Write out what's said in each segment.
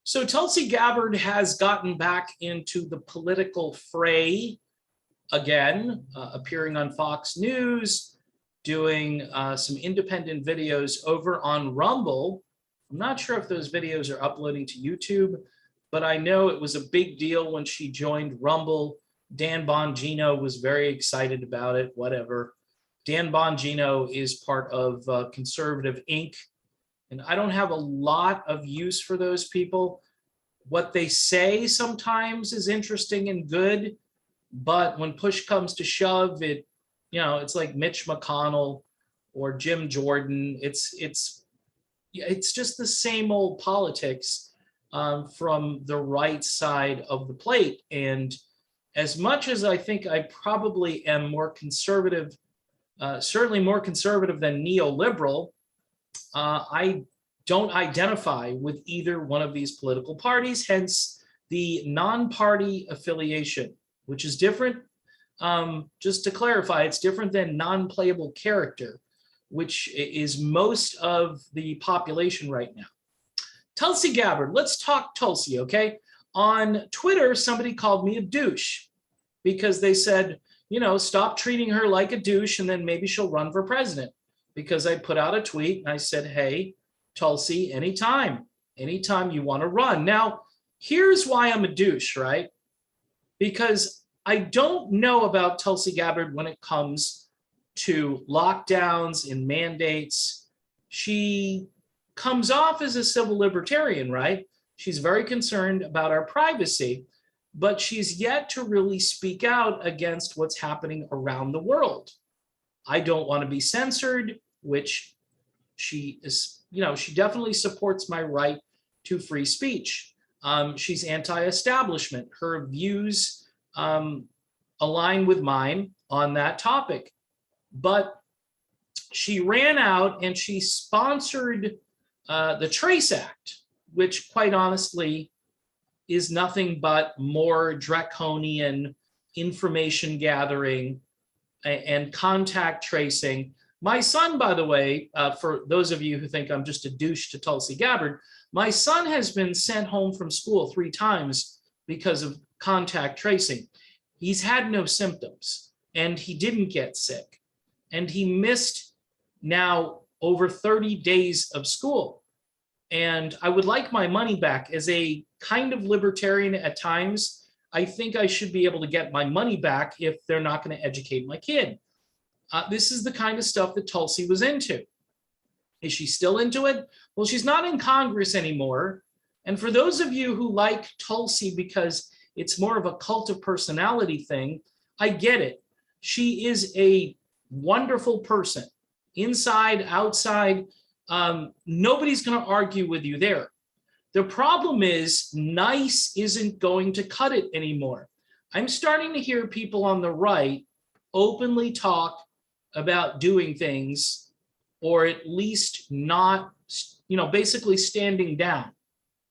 So Tulsi Gabbard has gotten back into the political fray again, appearing on Fox News, doing some independent videos over on Rumble. I'm not sure if those videos are uploading to YouTube, but I know it was a big deal when she joined Rumble. Dan Bongino was very excited about it, whatever. Dan Bongino is part of Conservative Inc., and I don't have a lot of use for those people. What they say sometimes is interesting and good, but when push comes to shove, it's like Mitch McConnell or Jim Jordan. It's just the same old politics from the right side of the plate. And as much as I think I probably am more conservative, certainly more conservative than neoliberal, I don't identify with either one of these political parties, hence the non-party affiliation, which is different. Just to clarify, it's different than non-playable character, which is most of the population right now. Tulsi Gabbard, let's talk Tulsi, okay? On Twitter, somebody called me a douche because they said, stop treating her like a douche and then maybe she'll run for president. Because I put out a tweet and I said, hey, Tulsi, anytime you want to run. Now, here's why I'm a douche, right? Because I don't know about Tulsi Gabbard when it comes to lockdowns and mandates. She comes off as a civil libertarian, right? She's very concerned about our privacy, but she's yet to really speak out against what's happening around the world. I don't want to be censored, which she is, she definitely supports my right to free speech. She's anti-establishment. Her views align with mine on that topic. But she ran out and she sponsored the Trace Act, which quite honestly is nothing but more draconian information gathering and contact tracing. My son, by the way, for those of you who think I'm just a douche to Tulsi Gabbard, my son has been sent home from school 3 times because of contact tracing. He's had no symptoms and he didn't get sick. And he missed now over 30 days of school. And I would like my money back. As a kind of libertarian at times, I think I should be able to get my money back if they're not going to educate my kid. This is the kind of stuff that Tulsi was into. Is she still into it? Well, she's not in Congress anymore. And for those of you who like Tulsi because it's more of a cult of personality thing, I get it. She is a wonderful person, inside, outside. Nobody's going to argue with you there. The problem is nice isn't going to cut it anymore. I'm starting to hear people on the right openly talk about doing things, or at least not, basically standing down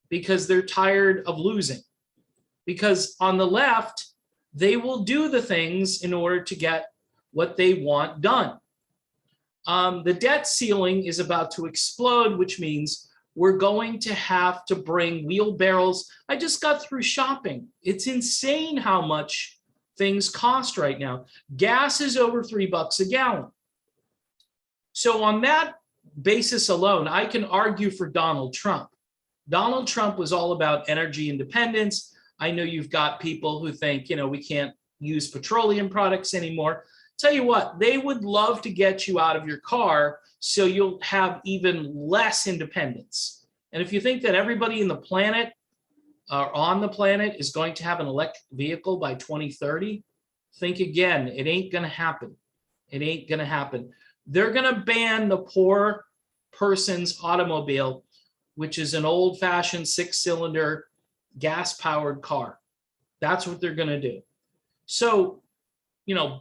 because they're tired of losing. Because on the left, they will do the things in order to get what they want done. The debt ceiling is about to explode, which means we're going to have to bring wheelbarrows. I just got through shopping. It's insane how much things cost right now. Gas is over $3 a gallon. So on that basis alone, I can argue for Donald Trump. Donald Trump was all about energy independence. I know you've got people who think, we can't use petroleum products anymore. Tell you what, they would love to get you out of your car so you'll have even less independence. And if you think that everybody in the planet on the planet is going to have an electric vehicle by 2030, think again. It ain't going to happen. It ain't going to happen. They're going to ban the poor person's automobile, which is an old-fashioned 6-cylinder gas-powered car. That's what they're going to do. So,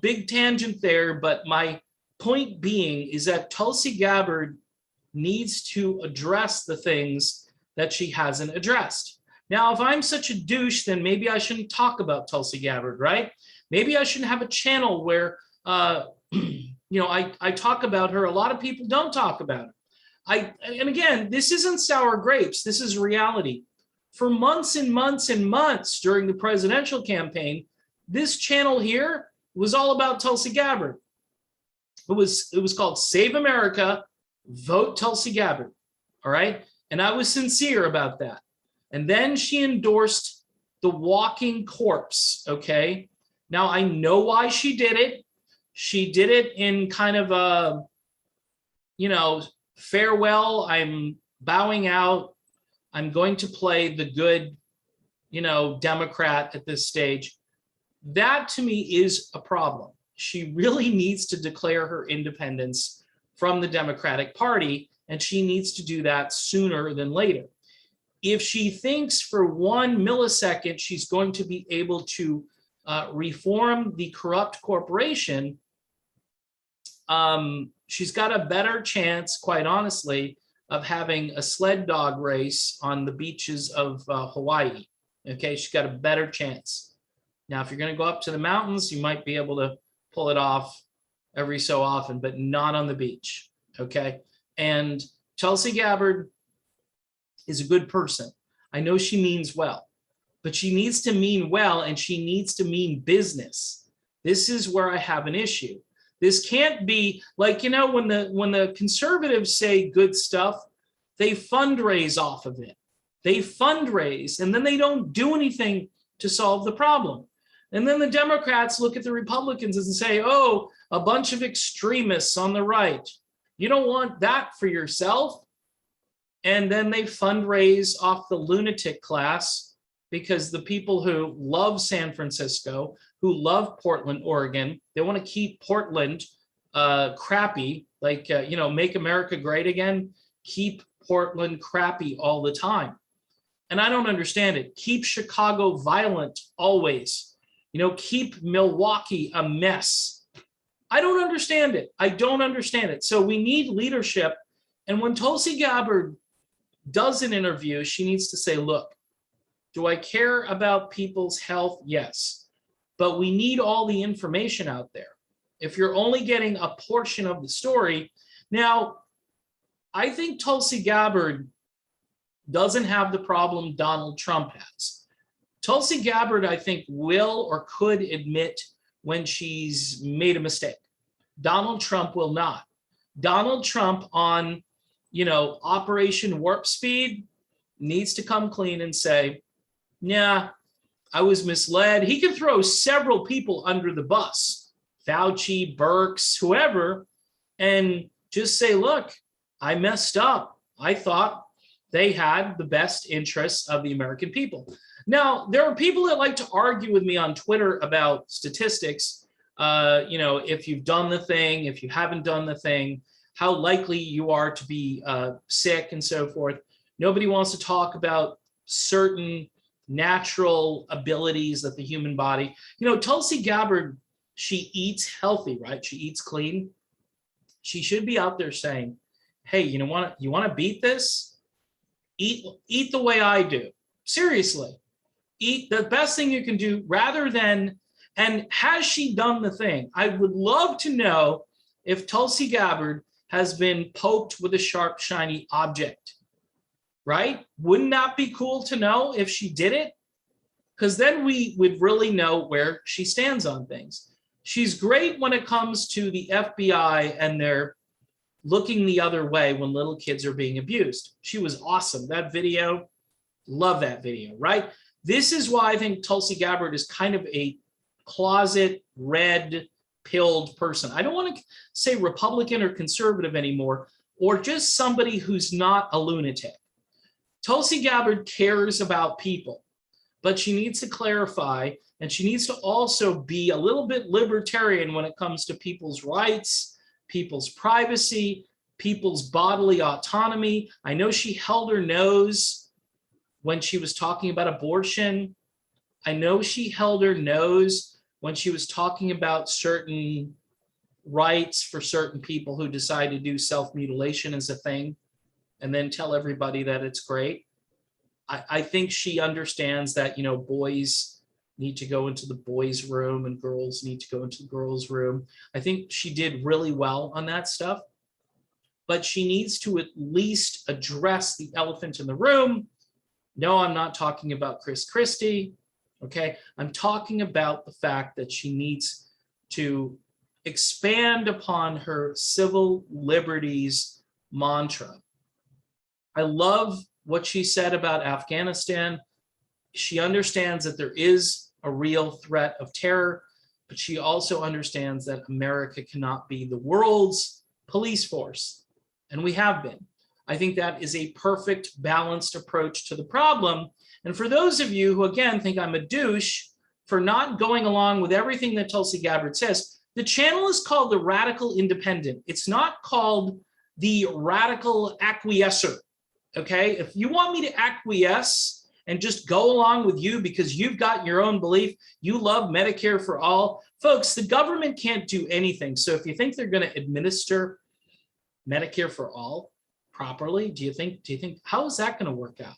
big tangent there, but my point being is that Tulsi Gabbard needs to address the things that she hasn't addressed. Now, if I'm such a douche, then maybe I shouldn't talk about Tulsi Gabbard, right? Maybe I shouldn't have a channel where, I talk about her. A lot of people don't talk about her. And again, this isn't sour grapes. This is reality. For months and months and months during the presidential campaign, this channel here was all about Tulsi Gabbard. It was called Save America, Vote Tulsi Gabbard. All right. And I was sincere about that. And then she endorsed the walking corpse. Okay. Now I know why she did it. She did it in kind of a, farewell. I'm bowing out. I'm going to play the good, Democrat at this stage. That to me is a problem. She really needs to declare her independence from the Democratic Party, and she needs to do that sooner than later. If she thinks for 1 millisecond she's going to be able to reform the corrupt corporation, she's got a better chance, quite honestly, of having a sled dog race on the beaches of Hawaii. Okay, she's got a better chance. Now, if you're going to go up to the mountains, you might be able to pull it off every so often, but not on the beach. Okay, and Tulsi Gabbard is a good person. I know she means well, but she needs to mean well, and she needs to mean business. This is where I have an issue. This can't be like, when the conservatives say good stuff, they fundraise off of it. They fundraise, and then they don't do anything to solve the problem. And then the Democrats look at the Republicans and say, oh, a bunch of extremists on the right. You don't want that for yourself. And then they fundraise off the lunatic class, because the people who love San Francisco, who love Portland, Oregon, they want to keep Portland crappy, like, make America great again, keep Portland crappy all the time. And I don't understand it. Keep Chicago violent always. Keep Milwaukee a mess. I don't understand it. I don't understand it. So we need leadership. And when Tulsi Gabbard does an interview, she needs to say, look, do I care about people's health? Yes. But we need all the information out there. If you're only getting a portion of the story. Now, I think Tulsi Gabbard doesn't have the problem Donald Trump has. Tulsi Gabbard, I think, will or could admit when she's made a mistake. Donald Trump will not. Donald Trump on, Operation Warp Speed needs to come clean and say, yeah, I was misled. He can throw several people under the bus, Fauci, Birx, whoever, and just say, look, I messed up. I thought they had the best interests of the American people. Now, there are people that like to argue with me on Twitter about statistics. If you've done the thing, if you haven't done the thing, how likely you are to be sick and so forth. Nobody wants to talk about certain natural abilities that the human body, Tulsi Gabbard, she eats healthy, right? She eats clean. She should be out there saying, hey, you want to beat this? Eat the way I do. Seriously, eat the best thing you can do rather than, and has she done the thing? I would love to know if Tulsi Gabbard has been poked with a sharp, shiny object, right? Wouldn't that be cool to know if she did it? Because then we would really know where she stands on things. She's great when it comes to the FBI and they're looking the other way when little kids are being abused. She was awesome. That video, love that video, right? This is why I think Tulsi Gabbard is kind of a closet red-pilled person. I don't want to say Republican or conservative anymore, or just somebody who's not a lunatic. Tulsi Gabbard cares about people, but she needs to clarify, and she needs to also be a little bit libertarian when it comes to people's rights, people's privacy, people's bodily autonomy. I know she held her nose when she was talking about abortion. I know she held her nose when she was talking about certain rights for certain people who decide to do self-mutilation as a thing and then tell everybody that it's great. I think she understands that, boys need to go into the boys' room and girls need to go into the girls' room. I think she did really well on that stuff, but she needs to at least address the elephant in the room, No, I'm not talking about Chris Christie. Okay, I'm talking about the fact that she needs to expand upon her civil liberties mantra. I love what she said about Afghanistan. She understands that there is a real threat of terror, but she also understands that America cannot be the world's police force, and we have been. I think that is a perfect balanced approach to the problem. And for those of you who, again, think I'm a douche for not going along with everything that Tulsi Gabbard says, the channel is called The Radical Independent. It's not called The Radical Acquiescer, okay? If you want me to acquiesce and just go along with you because you've got your own belief, you love Medicare for all, folks, the government can't do anything. So if you think they're going to administer Medicare for all properly, do you think, how is that going to work out?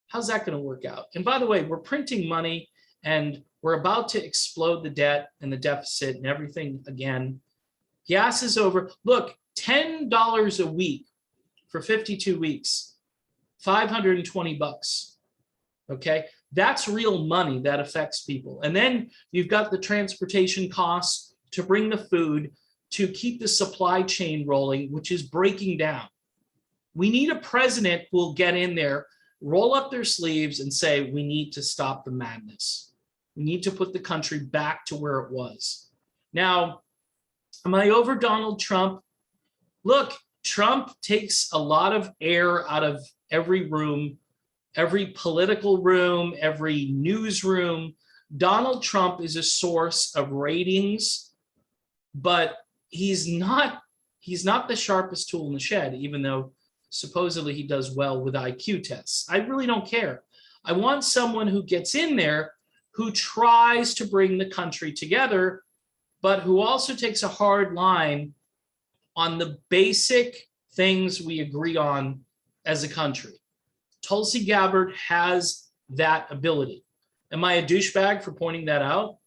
How's that going to work out? And by the way, we're printing money and we're about to explode the debt and the deficit and everything again. Gas is over. Look, $10 a week for 52 weeks, 520 bucks. Okay, that's real money that affects people. And then you've got the transportation costs to bring the food, to keep the supply chain rolling, which is breaking down. We need a president who will get in there, roll up their sleeves and say, we need to stop the madness. We need to put the country back to where it was. Now, am I over Donald Trump? Look, Trump takes a lot of air out of every room, every political room, every newsroom. Donald Trump is a source of ratings, but he's not the sharpest tool in the shed, even though supposedly he does well with IQ tests. I really don't care. I want someone who gets in there, who tries to bring the country together, but who also takes a hard line on the basic things we agree on as a country. Tulsi Gabbard has that ability. Am I a douchebag for pointing that out?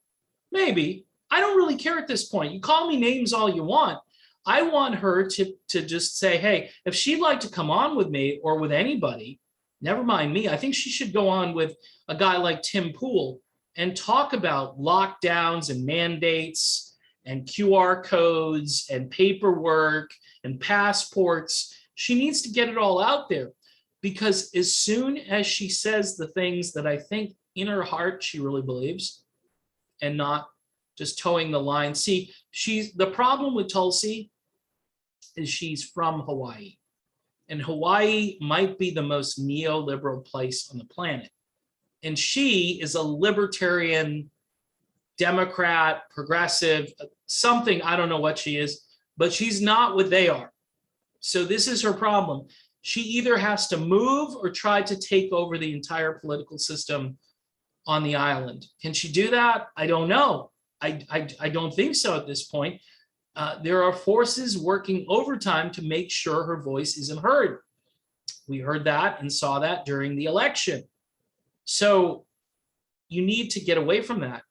Maybe. I don't really care at this point. You call me names all you want. I want her to just say, hey, if she'd like to come on with me or with anybody, never mind me, I think she should go on with a guy like Tim Pool and talk about lockdowns and mandates and QR codes and paperwork and passports. She needs to get it all out there, because as soon as she says the things that I think in her heart she really believes and not just towing the line. See, the problem with Tulsi is she's from Hawaii, and Hawaii might be the most neoliberal place on the planet. And she is a libertarian, Democrat, progressive, something, I don't know what she is, but she's not what they are. So this is her problem. She either has to move or try to take over the entire political system on the island. Can she do that? I don't know. I don't think so at this point. There are forces working overtime to make sure her voice isn't heard. We heard that and saw that during the election. So you need to get away from that.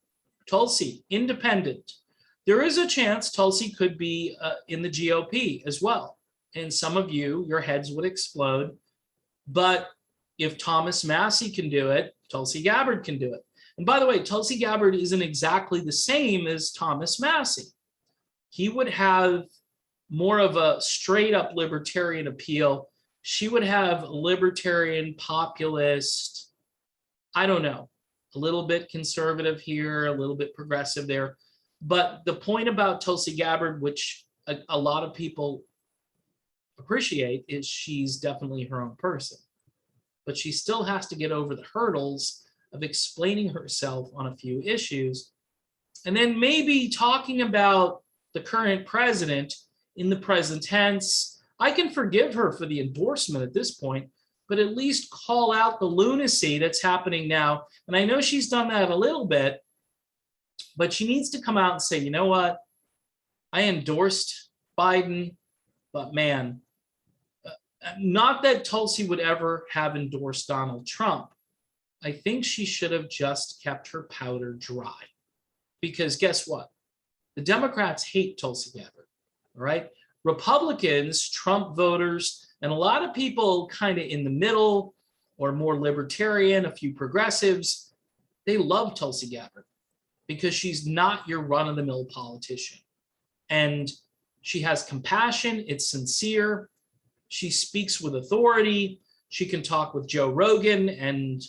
Tulsi, independent. There is a chance Tulsi could be in the GOP as well. And some of you, your heads would explode. But if Thomas Massie can do it, Tulsi Gabbard can do it. And by the way, Tulsi Gabbard isn't exactly the same as Thomas Massie. He would have more of a straight up libertarian appeal. She would have libertarian, populist, I don't know, a little bit conservative here, a little bit progressive there. But the point about Tulsi Gabbard, which a lot of people appreciate, is she's definitely her own person. But she still has to get over the hurdles of explaining herself on a few issues, and then maybe talking about the current president in the present tense. I can forgive her for the endorsement at this point, but at least call out the lunacy that's happening now. And I know she's done that a little bit, but she needs to come out and say, you know what? I endorsed Biden, but man, not that Tulsi would ever have endorsed Donald Trump. I think she should have just kept her powder dry, because guess what? The Democrats hate Tulsi Gabbard, all right? Republicans, Trump voters, and a lot of people kind of in the middle or more libertarian, a few progressives, they love Tulsi Gabbard because she's not your run-of-the-mill politician. And she has compassion, it's sincere, she speaks with authority, she can talk with Joe Rogan and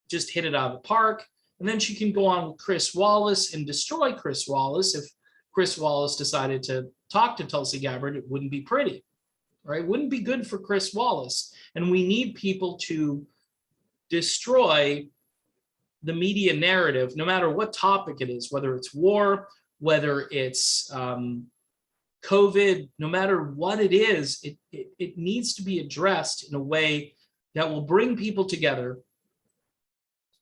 just hit it out of the park. And then she can go on with Chris Wallace and destroy Chris Wallace. If Chris Wallace decided to talk to Tulsi Gabbard, it wouldn't be pretty, right? It wouldn't be good for Chris Wallace. And we need people to destroy the media narrative, no matter what topic it is, whether it's war, whether it's COVID, no matter what it is, it needs to be addressed in a way that will bring people together.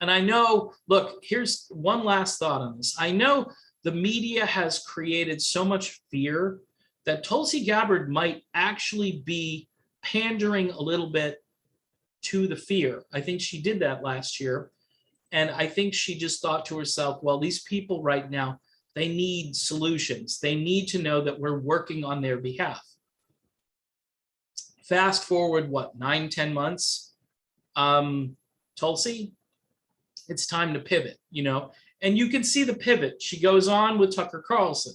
And I know, look, here's one last thought on this. I know the media has created so much fear that Tulsi Gabbard might actually be pandering a little bit to the fear. I think she did that last year. And I think she just thought to herself, well, these people right now, they need solutions. They need to know that we're working on their behalf. Fast forward, what, 9-10 months? Tulsi, it's time to pivot, you know, and you can see the pivot. She goes on with Tucker Carlson.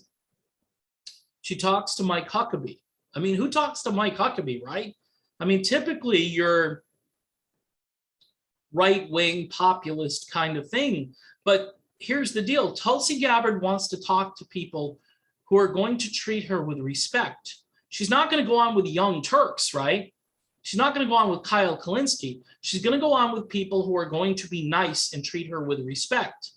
She talks to Mike Huckabee. I mean, who talks to Mike Huckabee, right? I mean, typically you're right-wing populist kind of thing. But here's the deal. Tulsi Gabbard wants to talk to people who are going to treat her with respect. She's not going to go on with Young Turks, right? She's not going to go on with Kyle Kalinske. She's going to go on with people who are going to be nice and treat her with respect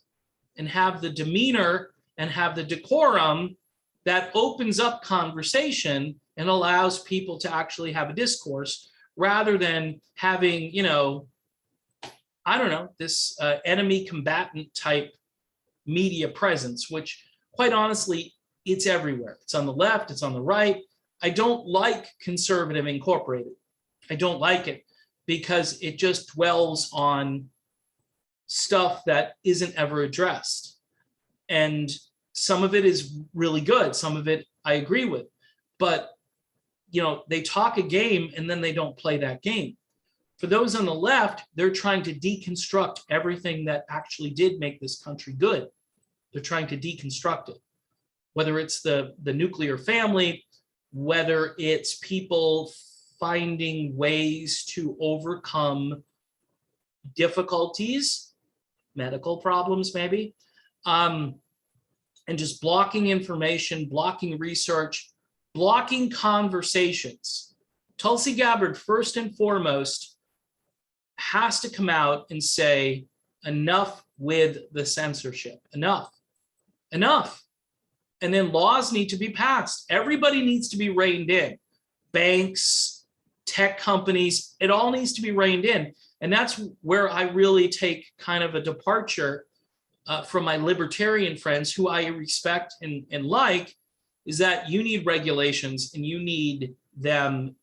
and have the demeanor and have the decorum that opens up conversation and allows people to actually have a discourse rather than having, you know, I don't know, this enemy combatant type media presence, which quite honestly, it's everywhere. It's on the left, it's on the right. I don't like Conservative Incorporated. I don't like it because it just dwells on stuff that isn't ever addressed. And some of it is really good. Some of it I agree with, but you know, they talk a game and then they don't play that game. For those on the left, they're trying to deconstruct everything that actually did make this country good. They're trying to deconstruct it, whether it's the nuclear family, whether it's people finding ways to overcome difficulties, medical problems maybe, and just blocking information, blocking research, blocking conversations. Tulsi Gabbard, first and foremost, has to come out and say, enough with the censorship, enough. And then laws need to be passed. Everybody needs to be reined in. Banks, tech companies, it all needs to be reined in. And that's where I really take kind of a departure from my libertarian friends who I respect and like, is that you need regulations and you need them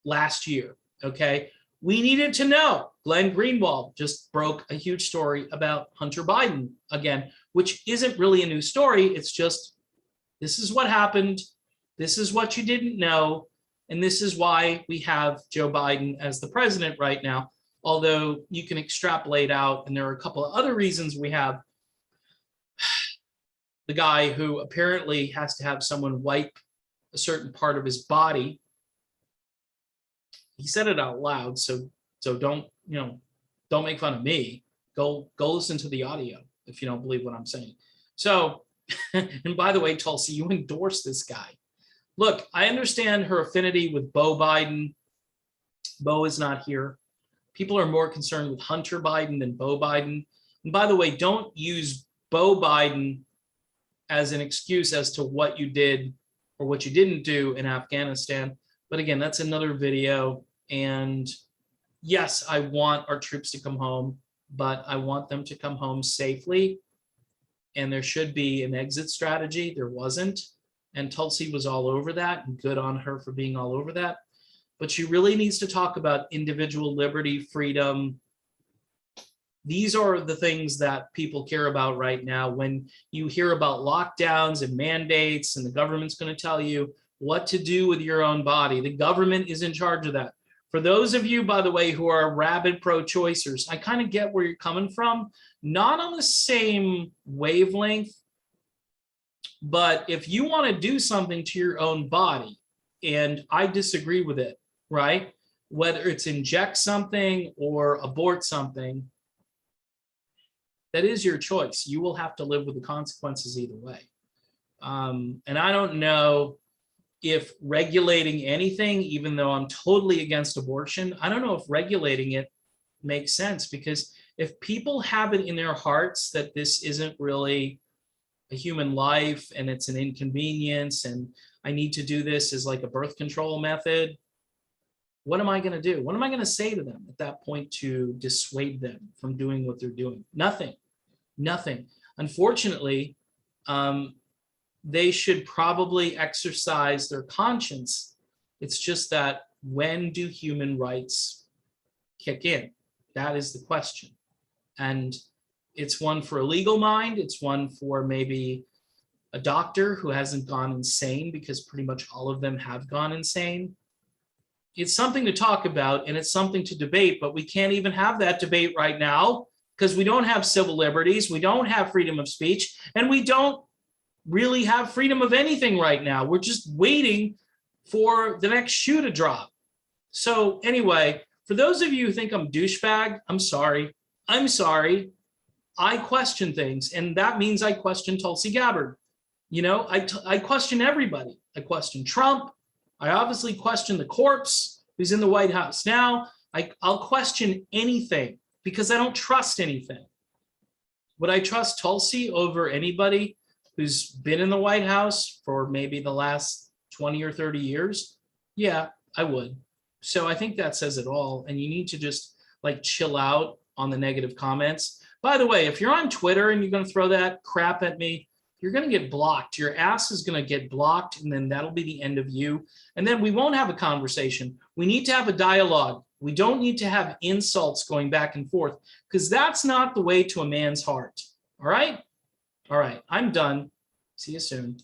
last year, okay? We needed to know. Glenn Greenwald just broke a huge story about Hunter Biden again, which isn't really a new story. It's just, this is what happened. This is what you didn't know. And this is why we have Joe Biden as the president right now. Although you can extrapolate out, and there are a couple of other reasons we have the guy who apparently has to have someone wipe a certain part of his body. He said it out loud, so don't, you know, don't make fun of me. Go listen to the audio if you don't believe what I'm saying. So, and by the way, Tulsi, you endorse this guy. Look, I understand her affinity with Beau Biden. Beau is not here. People are more concerned with Hunter Biden than Beau Biden. And by the way, don't use Beau Biden as an excuse as to what you did or what you didn't do in Afghanistan. But again, that's another video. And yes, I want our troops to come home, but I want them to come home safely. And there should be an exit strategy. There wasn't. And Tulsi was all over that, and good on her for being all over that. But she really needs to talk about individual liberty, freedom. These are the things that people care about right now. When you hear about lockdowns and mandates and the government's going to tell you what to do with your own body, the government is in charge of that. For those of you, by the way, who are rabid pro-choicers, I kind of get where you're coming from, not on the same wavelength, but if you want to do something to your own body, and I disagree with it, right? Whether it's inject something or abort something, that is your choice. You will have to live with the consequences either way. And I don't know if regulating anything, even though I'm totally against abortion, I don't know if regulating it makes sense, because if people have it in their hearts that this isn't really a human life and it's an inconvenience and I need to do this as like a birth control method, what am I going to do? What am I going to say to them at that point to dissuade them from doing what they're doing? Nothing. Nothing. Unfortunately, they should probably exercise their conscience. It's just that, when do human rights kick in? That is the question. And it's one for a legal mind. It's one for maybe a doctor who hasn't gone insane, because pretty much all of them have gone insane. It's something to talk about and it's something to debate, but we can't even have that debate right now because we don't have civil liberties, we don't have freedom of speech, and we don't really have freedom of anything right now. We're just waiting for the next shoe to drop. So anyway, for those of you who think I'm douchebag, I'm sorry. I'm sorry. I question things, and that means I question Tulsi Gabbard. You know, I question everybody. I question Trump. I obviously question the corpse who's in the White House now. I'll question anything because I don't trust anything. Would I trust Tulsi over anybody who's been in the White House for maybe the last 20 or 30 years? Yeah, I would. So I think that says it all. And you need to just like chill out on the negative comments. By the way, if you're on Twitter and you're going to throw that crap at me, you're going to get blocked. Your ass is going to get blocked, and then that'll be the end of you. And then we won't have a conversation. We need to have a dialogue. We don't need to have insults going back and forth, because that's not the way to a man's heart. All right? All right, I'm done. See you soon.